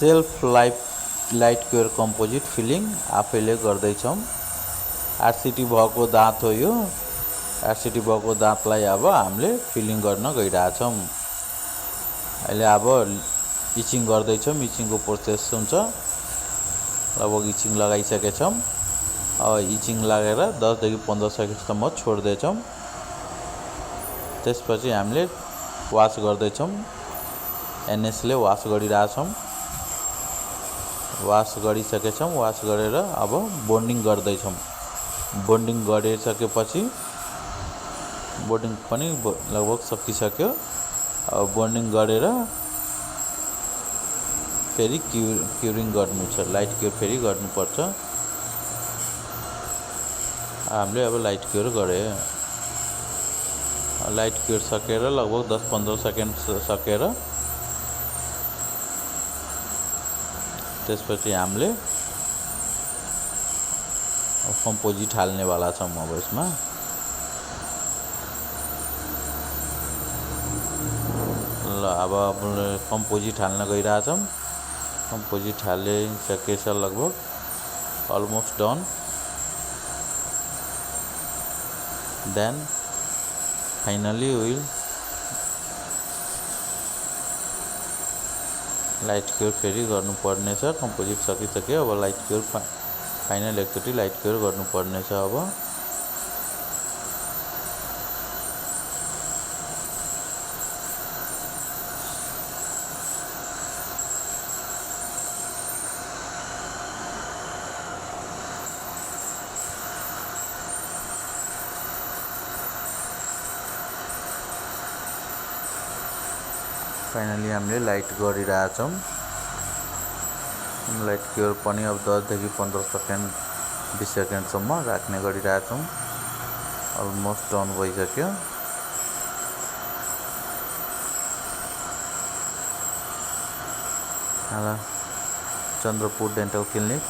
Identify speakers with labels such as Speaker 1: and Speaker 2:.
Speaker 1: Self light cure composite feeling आफैले गर्दैछौँ। RCT भएको दाँत हो यो। आरसीटी भएको दाँतलाई अब हामीले फिलिङ गर्न गइरहेछौँ। अहिले अब इचिङ गर्दैछौँ। इचिङको प्रोसेस हुन्छ। लगभग इचिङ लगाइसकेछौँ। अब इचिङ लागेर 10 देखि 15 सेकेन्डसम्म छोड्दैछौँ। त्यसपछि हामीले वास गर्दैछौँ। एनएसले वास गरिरहेछौँ। वास गरिसकेछौँ। वास गरेर अब बोन्डिङ गर्दैछौँ। बोन्डिङ गरिसकेपछि बोन्डिङ पनि लगभग सकिसक्यो। अब बोन्डिङ गरेर फेरि क्युरिङ गर्नु छ। लाइट क्योर फेरि गर्नुपर्छ। हामीले अब लाइट क्योर गरे। लाइट क्योर सकेर लगभग 10-15 सेकेन्ड सकेर त्यसपछि हामीले कम्पोजिट हाल्नेवाला छौँ। अब यसमा ल अब कम्पोजिट हाल्न गइरहेछौँ। कम्पोजिट हालिसकेछ लगभग almost done. Then finally will light cure फेरि गर्नुपर्ने छ। कम्पोजिट सकिसक्यो। अब लाइट क्योर फाइनल एकचोटि लाइट क्योर गर्नुपर्ने छ। अब फाइनली हामीले लाइट गरिरहेछौँ। लाइट क्योर पनि अब 10 देखि 15 सेकेन्ड 20 सेकेन्डसम्म राख्ने गरिरहेछौँ। अलमोस्ट डन भइसक्यो। Chandrapur dental clinic